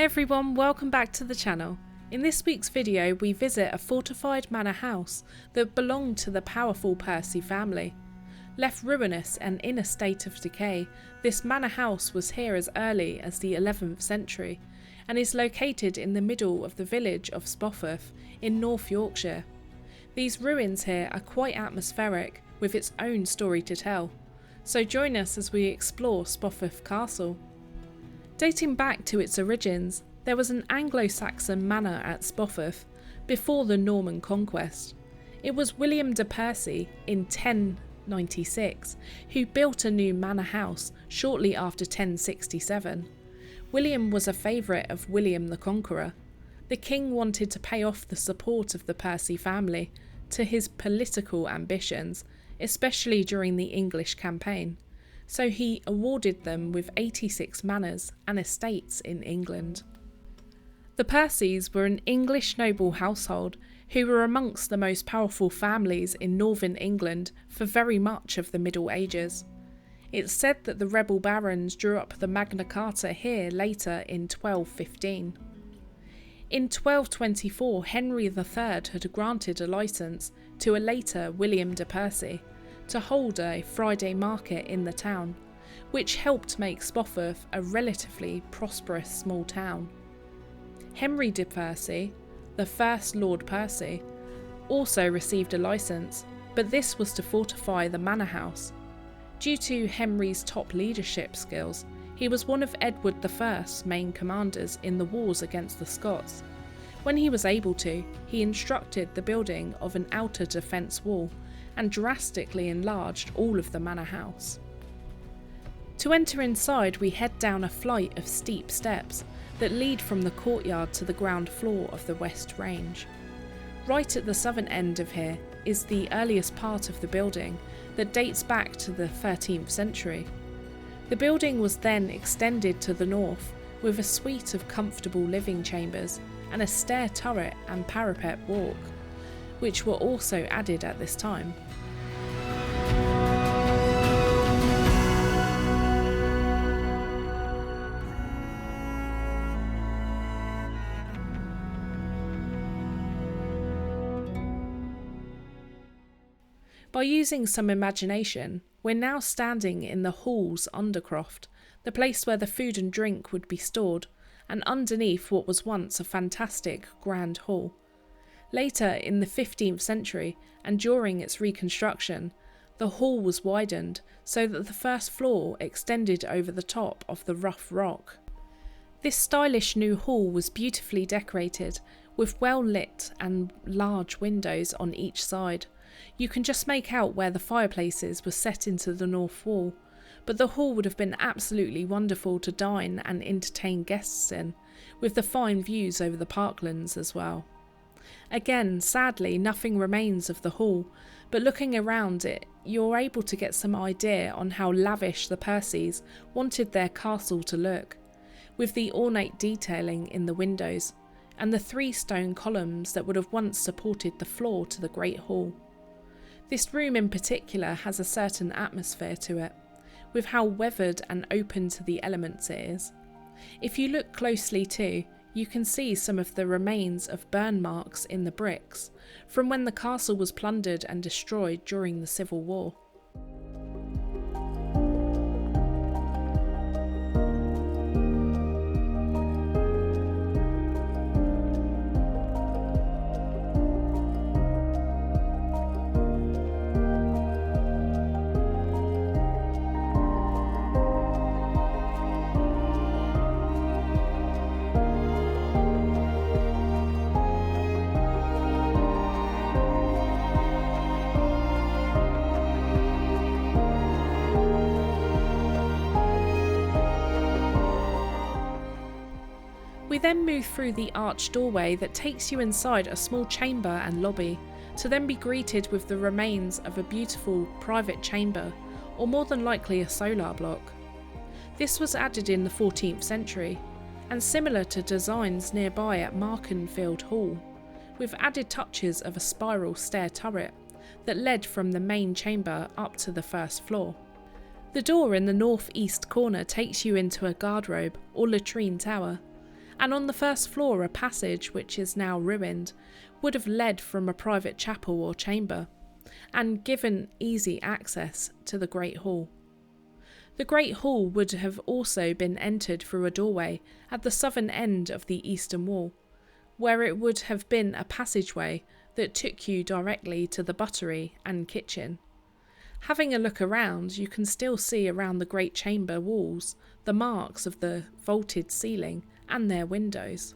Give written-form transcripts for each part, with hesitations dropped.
Hey everyone, welcome back to the channel. In this week's video we visit a fortified manor house that belonged to the powerful Percy family. Left ruinous and in a state of decay, this manor house was here as early as the 11th century and is located in the middle of the village of Spofforth in North Yorkshire. These ruins here are quite atmospheric with its own story to tell, so join us as we explore Spofforth Castle. Dating back to its origins, there was an Anglo-Saxon manor at Spofforth before the Norman conquest. It was William de Percy in 1096 who built a new manor house shortly after 1067. William was a favourite of William the Conqueror. The king wanted to pay off the support of the Percy family to his political ambitions, especially during the English campaign. So he awarded them with 86 manors and estates in England. The Percys were an English noble household who were amongst the most powerful families in northern England for very much of the Middle Ages. It's said that the rebel barons drew up the Magna Carta here later in 1215. In 1224, Henry III had granted a licence to a later William de Percy to hold a Friday market in the town, which helped make Spofforth a relatively prosperous small town. Henry de Percy, the first Lord Percy, also received a licence, but this was to fortify the manor house. Due to Henry's top leadership skills, he was one of Edward I's main commanders in the wars against the Scots. When he was able to, he instructed the building of an outer defence wall and drastically enlarged all of the manor house. To enter inside, we head down a flight of steep steps that lead from the courtyard to the ground floor of the West Range. Right at the southern end of here is the earliest part of the building that dates back to the 13th century. The building was then extended to the north with a suite of comfortable living chambers and a stair turret and parapet walk, which were also added at this time. By using some imagination, we're now standing in the hall's undercroft, the place where the food and drink would be stored, and underneath what was once a fantastic grand hall. Later in the 15th century, and during its reconstruction, the hall was widened so that the first floor extended over the top of the rough rock. This stylish new hall was beautifully decorated, with well lit and large windows on each side. You can just make out where the fireplaces were set into the north wall, but the hall would have been absolutely wonderful to dine and entertain guests in, with the fine views over the parklands as well. Again, sadly, nothing remains of the hall, but looking around it, you're able to get some idea on how lavish the Percys wanted their castle to look, with the ornate detailing in the windows, and the 3 stone columns that would have once supported the floor to the Great Hall. This room in particular has a certain atmosphere to it, with how weathered and open to the elements it is. If you look closely too, you can see some of the remains of burn marks in the bricks from when the castle was plundered and destroyed during the Civil War. We then move through the arched doorway that takes you inside a small chamber and lobby, to then be greeted with the remains of a beautiful private chamber, or more than likely a solar block. This was added in the 14th century, and similar to designs nearby at Markenfield Hall, with added touches of a spiral stair turret that led from the main chamber up to the first floor. The door in the north-east corner takes you into a guardrobe or latrine tower, and on the first floor a passage, which is now ruined, would have led from a private chapel or chamber, and given easy access to the Great Hall. The Great Hall would have also been entered through a doorway at the southern end of the eastern wall, where it would have been a passageway that took you directly to the buttery and kitchen. Having a look around, you can still see around the great chamber walls the marks of the vaulted ceiling and their windows.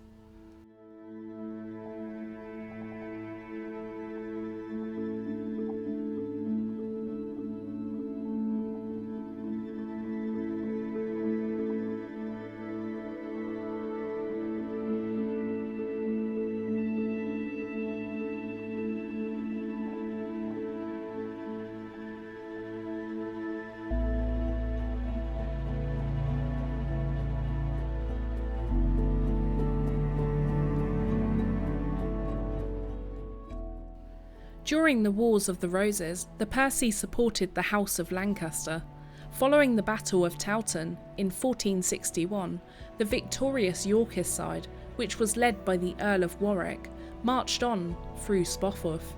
During the Wars of the Roses, the Percy supported the House of Lancaster. Following the Battle of Towton in 1461, the victorious Yorkist side, which was led by the Earl of Warwick, marched on through Spofforth,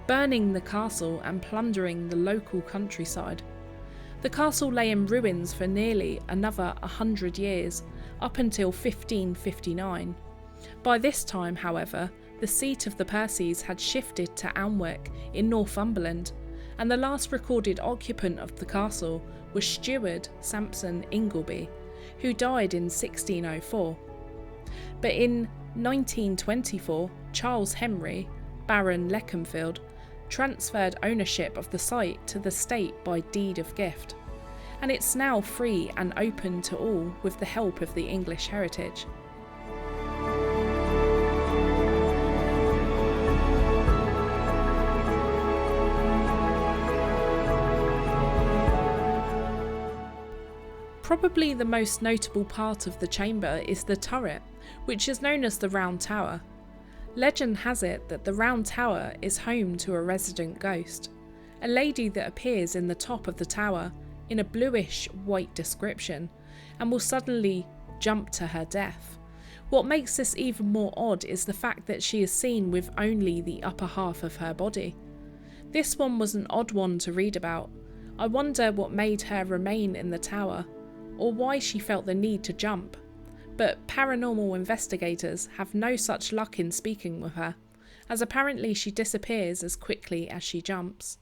burning the castle and plundering the local countryside. The castle lay in ruins for nearly another 100 years, up until 1559. By this time, however, the seat of the Percys had shifted to Alnwick in Northumberland, and the last recorded occupant of the castle was Steward Sampson Ingleby, who died in 1604. But in 1924, Charles Henry, Baron Leconfield, transferred ownership of the site to the state by deed of gift, and it's now free and open to all with the help of the English Heritage. Probably the most notable part of the chamber is the turret, which is known as the Round Tower. Legend has it that the Round Tower is home to a resident ghost, a lady that appears in the top of the tower in a bluish white description and will suddenly jump to her death. What makes this even more odd is the fact that she is seen with only the upper half of her body. This one was an odd one to read about. I wonder what made her remain in the tower, or why she felt the need to jump, but paranormal investigators have no such luck in speaking with her, as apparently she disappears as quickly as she jumps.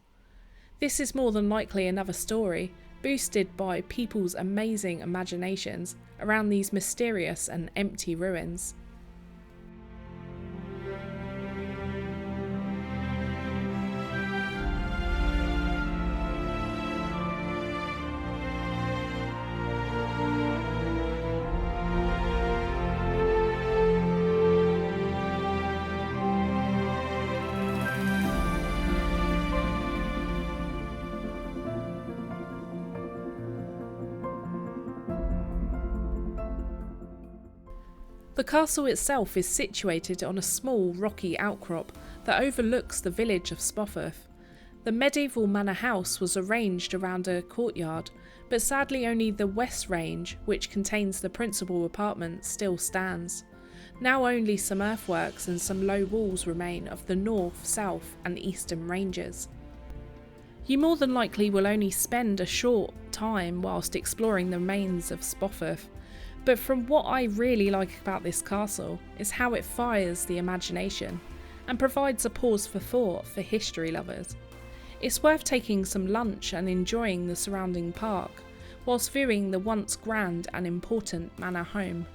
This is more than likely another story, boosted by people's amazing imaginations around these mysterious and empty ruins. The castle itself is situated on a small rocky outcrop that overlooks the village of Spofforth. The medieval manor house was arranged around a courtyard, but sadly only the west range, which contains the principal apartment, still stands. Now only some earthworks and some low walls remain of the north, south and eastern ranges. You more than likely will only spend a short time whilst exploring the remains of Spofforth, but from what I really like about this castle is how it fires the imagination and provides a pause for thought for history lovers. It's worth taking some lunch and enjoying the surrounding park whilst viewing the once grand and important manor home.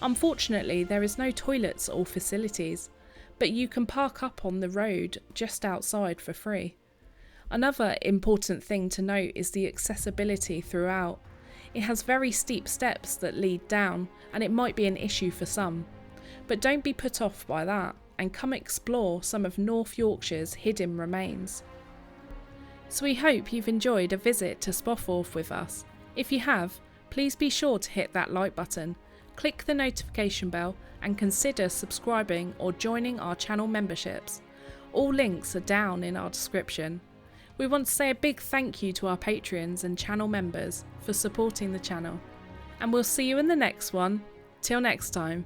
Unfortunately, there is no toilets or facilities, but you can park up on the road just outside for free. Another important thing to note is the accessibility throughout. It has very steep steps that lead down, and it might be an issue for some. But don't be put off by that, and come explore some of North Yorkshire's hidden remains. So we hope you've enjoyed a visit to Spofforth with us. If you have, please be sure to hit that like button, click the notification bell, and consider subscribing or joining our channel memberships. All links are down in our description. We want to say a big thank you to our Patreons and channel members for supporting the channel. And we'll see you in the next one. Till next time.